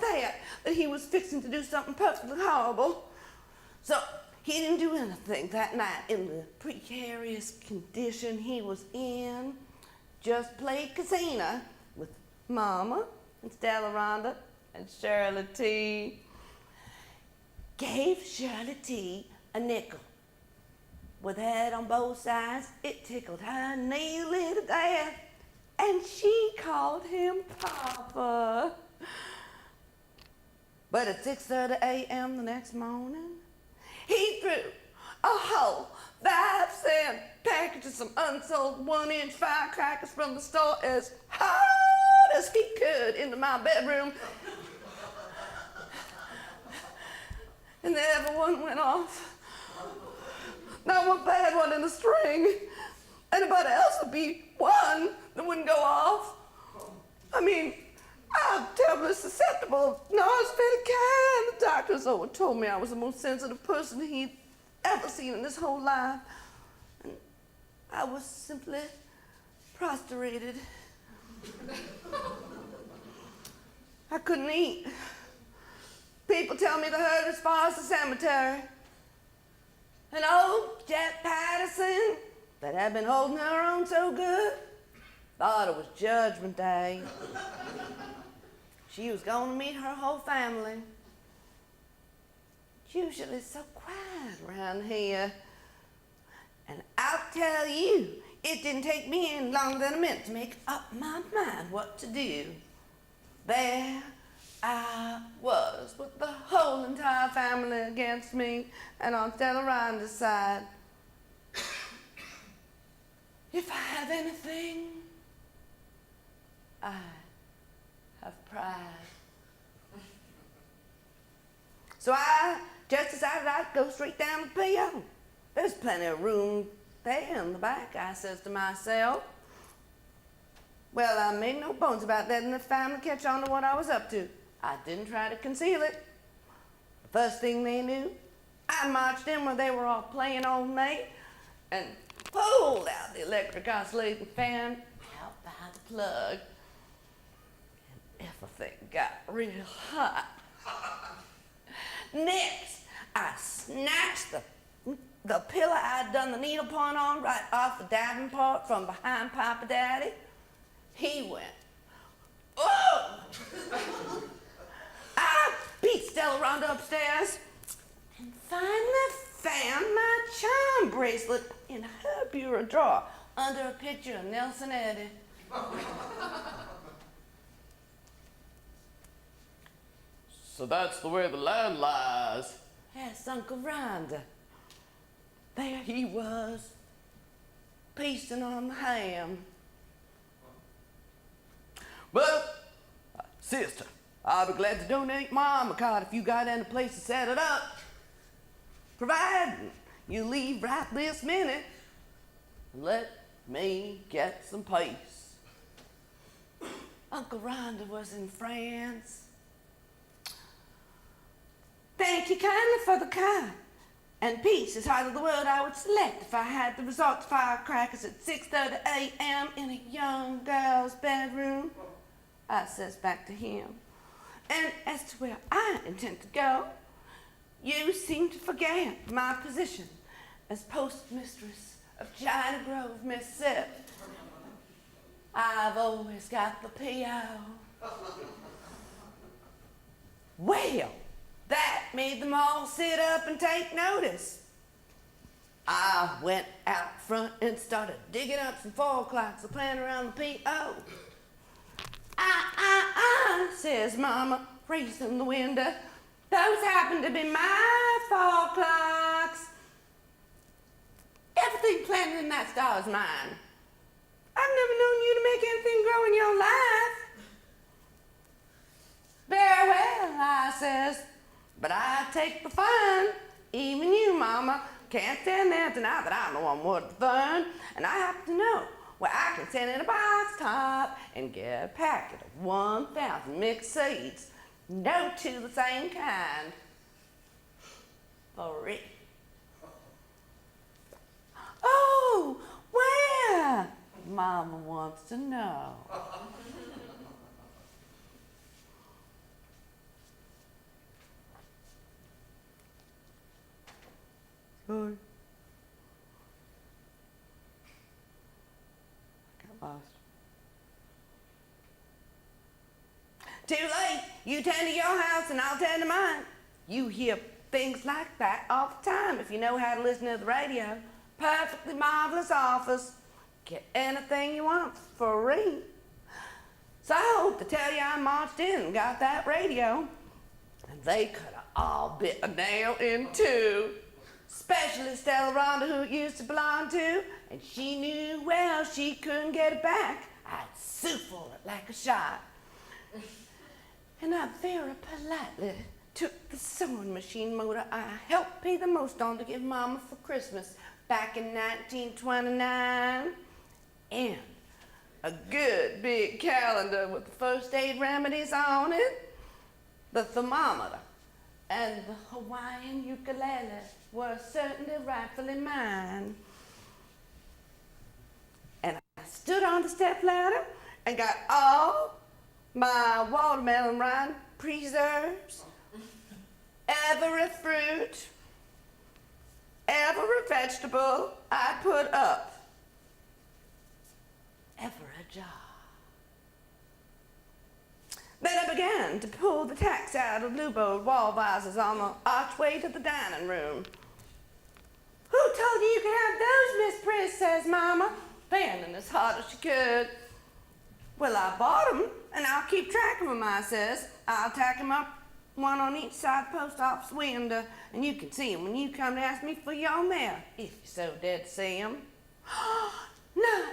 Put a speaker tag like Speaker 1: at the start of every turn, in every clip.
Speaker 1: by that he was fixing to do something perfectly horrible. So he didn't do anything that night in the precarious condition he was in. Just played casino with Mama and Stella Rhonda and Shirley T. Gave Shirley T a nickel. With head on both sides, it tickled her nearly to death. And she called him Papa. But at 6:30 a.m. the next morning, he threw a whole 5-cent package of some unsold 1-inch firecrackers from the store as hard as he could into my bedroom. And never one went off. Not one bad one in the string. Anybody else would be one that wouldn't go off. I mean, I'm terribly susceptible. No, I was very kind. The doctors always told me I was the most sensitive person he'd ever seen in his whole life. And I was simply prostrated. I couldn't eat. People tell me the herd as far as the cemetery. And old Jack Patterson, that had been holding her own so good, thought it was Judgment Day. She was going to meet her whole family. Usually it's so quiet around here. And I'll tell you, it didn't take me any longer than a minute to make up my mind what to do. There I was with the whole entire family against me and on Stella Rhonda's side. If I have anything, I have pride. So I just decided I'd go straight down to the PO. There's plenty of room there in the back, I says to myself. Well, I made no bones about letting the family catch on to what I was up to. I didn't try to conceal it. The first thing they knew, I marched in where they were all playing all night and pulled out the electric oscillating fan out by the plug. And everything got real hot. Next, I snatched the pillow I'd done the needle point on right off the davenport from behind Papa Daddy. He went, oh! I beat Stella Rhonda upstairs and finally found my charm bracelet in her bureau drawer under a picture of Nelson Eddy.
Speaker 2: So that's the way the land lies.
Speaker 1: Yes, Uncle Rhonda. There he was, feasting on the ham.
Speaker 2: Well, sister, I'll be glad to donate my armor card if you got any place to set it up.
Speaker 1: Providing you leave right this minute.
Speaker 2: Let me get some peace.
Speaker 1: Uncle Rhonda was in France. Thank you kindly for the card. And peace is hardly the word I would select if I had to resort to firecrackers at 6:30 a.m. in a young girl's bedroom. I says back to him. And as to where I intend to go, you seem to forget my position as postmistress of China Grove, Mississippi. I've always got the P.O. Well, that made them all sit up and take notice. I went out front and started digging up some 4 o'clocks to plant around the P.O. Says Mama, raising the window. Those happen to be my 4 o'clocks. Everything planted in that star is mine. I've never known you to make anything grow in your life. Very well, I says, but I take the fun. Even you, Mama, can't stand there and deny that I'm the one with the fun. And I happen to know where I can send in a box top and get a packet of 1,000 mixed seeds. No two the same kind. For real. Oh, where? Mama wants to know. sorry. Got lost. Too late. You tend to your house and I'll tend to mine. You hear things like that all the time if you know how to listen to the radio. Perfectly marvelous offers. Get anything you want for free. So I hope to tell you I marched in and got that radio. And they could have all bit a nail in two. Especially Stella Rhonda, who it used to belong to. And she knew well she couldn't get it back. I'd sue for it like a shot. And I very politely took the sewing machine motor I helped pay the most on to give Mama for Christmas back in 1929. And a good big calendar with the first aid remedies on it, the thermometer, and the Hawaiian ukulele were certainly rightfully mine. And I stood on the stepladder and got all my watermelon rind preserves, every fruit, every vegetable I put up, every jar. Then I began to pull the tacks out of blue-bowed wall vases on the archway to the dining room. Who told you you could have those, Miss Priss, says Mama, fanning as hard as she could. Well, I bought 'em, and I'll keep track of 'em, I says. I'll tack 'em up, one on each side of the post office window, and you can see 'em when you come to ask me for your mail, if you're so dead to see 'em. No,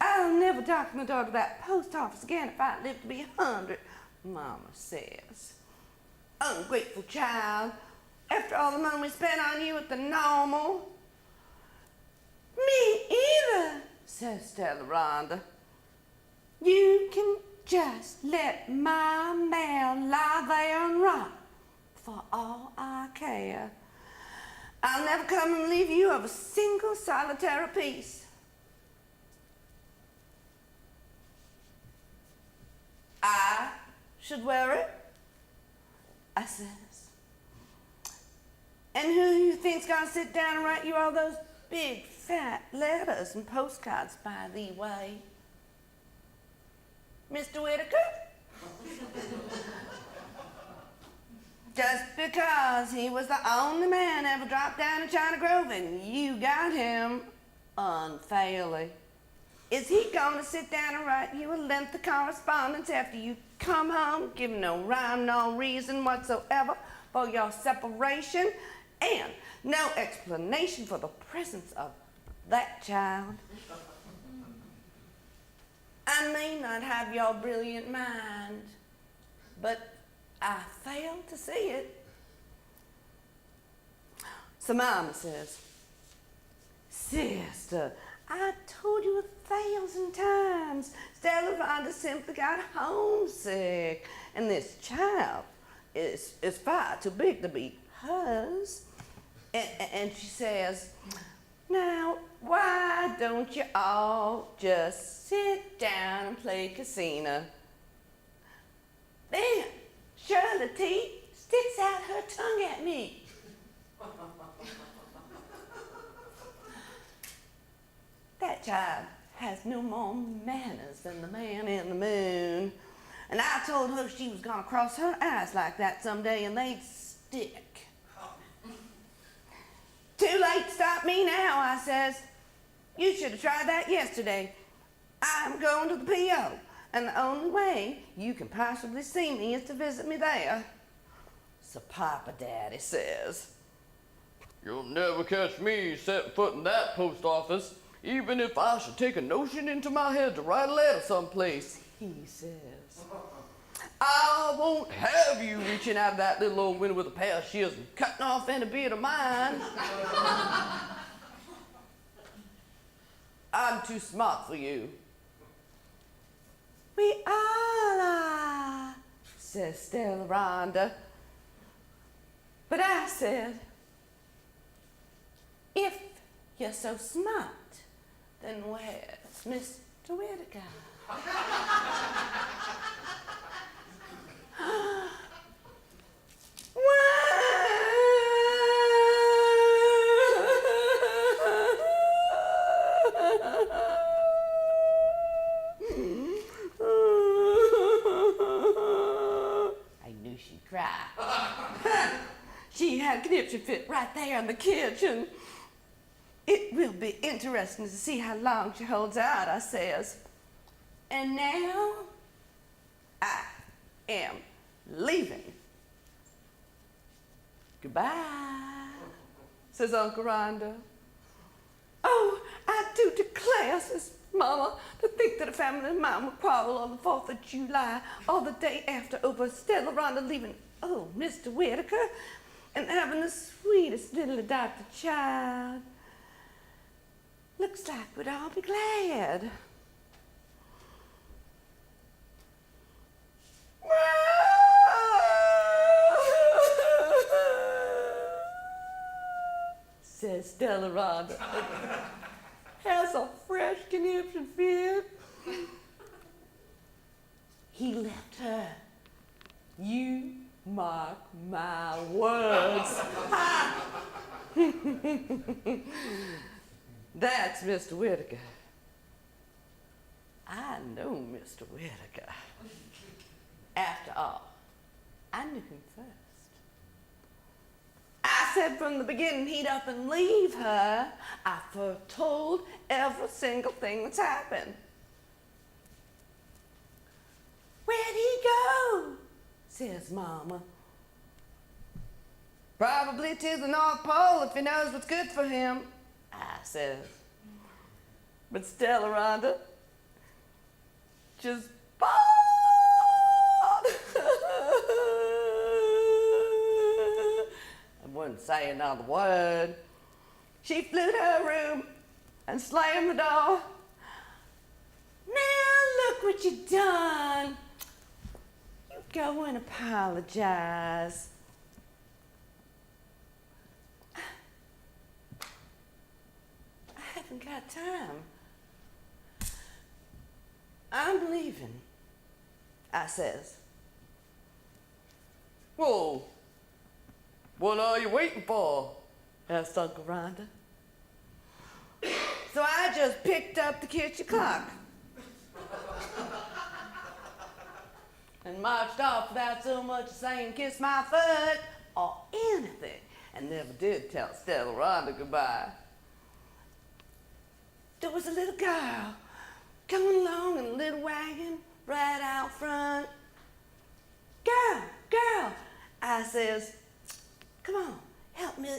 Speaker 1: I'll never darken the door to that post office again if I live to be 100, Mama says. Ungrateful child, after all the money we spent on you at the normal. Me either, says Stella Rhonda. You can just let my mail lie there and rot for all I care. I'll never come and leave you of a single solitary piece. I should wear it, I says. And who you think's gonna sit down and write you all those big fat letters and postcards by the way? Mr. Whitaker? Just because he was the only man ever dropped down in China Grove and you got him unfairly. Is he gonna sit down and write you a lengthy correspondence after you come home, giving no rhyme, no reason whatsoever for your separation, and no explanation for the presence of that child? I may not have your brilliant mind, but I fail to see it. So Mama says, Sister, I told you 1,000 times. Stella Rhonda simply got homesick, and this child is far too big to be hers. And she says, now, why don't you all just sit down and play casino? Then Shirley T sticks out her tongue at me. That child has no more manners than the man in the moon. And I told her she was gonna cross her eyes like that someday and they'd stick. Too late to stop me now, I says. You should have tried that yesterday. I'm going to the P.O., and the only way you can possibly see me is to visit me there. So Papa Daddy says,
Speaker 2: You'll never catch me setting foot in that post office, even if I should take a notion into my head to write a letter someplace, he says. I won't have you reaching out of that little old window with a pair of shears and cutting off any beard of mine. I'm too smart for you.
Speaker 1: We all are, says Stella Rhonda. But I said, if you're so smart, then where's Mr. Whitaker? cried. She had a conniption fit right there in the kitchen. It will be interesting to see how long she holds out, I says. And now, I am leaving. Goodbye, says Uncle Rhonda. Oh, I do declare, says Mama, to think that a family of mine would quarrel on the 4th of July or the day after over Stella Rhonda leaving, oh, Mr. Whitaker, and having the sweetest little adopted child. Looks like we'd all be glad. Says Stella Rhonda. Has a fresh conniption fit. He left her. You mark my words. That's Mr. Whitaker. I know Mr. Whitaker. After all, I knew him first. I said from the beginning he'd up and leave her. I foretold every single thing that's happened. Where'd he go? Says Mama. Probably to the North Pole if he knows what's good for him, I says. But Stella Rhonda just bawled. I wouldn't say another word. She flew to her room and slammed the door. Now look what you done. You go and apologize. I haven't got time. I'm leaving, I says.
Speaker 2: Whoa. What are you waiting for?
Speaker 1: Asked Uncle Rhonda. So I just picked up the kitchen clock and marched off without so much as saying kiss my foot or anything, and never did tell Stella Rhonda goodbye. There was a little girl coming along in a little wagon right out front. Girl, I says, come on, help me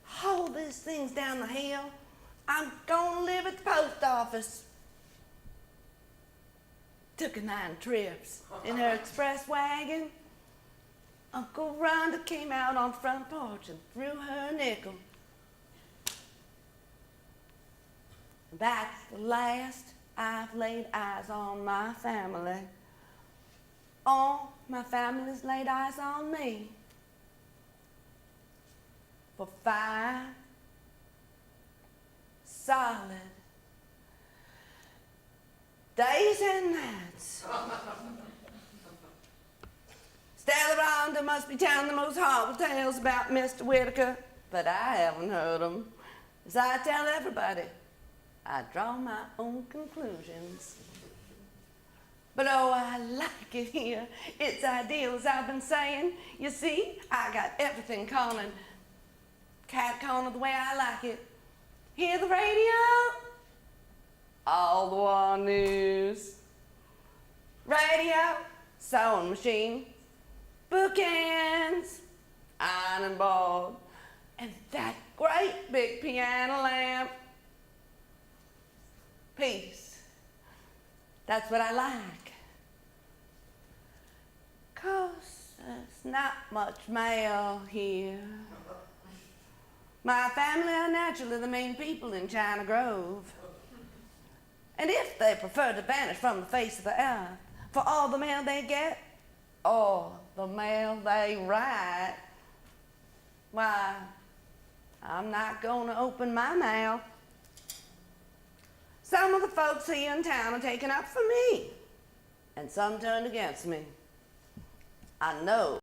Speaker 1: haul these things down the hill. I'm gonna live at the post office. Took her 9 trips in her express wagon. Uncle Rhonda came out on the front porch and threw her a nickel. That's the last I've laid eyes on my family. All my family's laid eyes on me. For 5 solid days and nights. Stella Rhonda must be telling the most horrible tales about Mr. Whitaker, but I haven't heard them. As I tell everybody, I draw my own conclusions. But oh, I like it here. It's ideal, as I've been saying. You see, I got everything calling cat corner the way I like it. Hear the radio? All the war news. Radio, sewing machine, bookends, ironing board, and that great big piano lamp. Peace. That's what I like. 'Cause there's not much mail here. My family are naturally the main people in China Grove. And if they prefer to vanish from the face of the earth for all the mail they get, or the mail they write, why, I'm not going to open my mail. Some of the folks here in town are taking up for me, and some turned against me. I know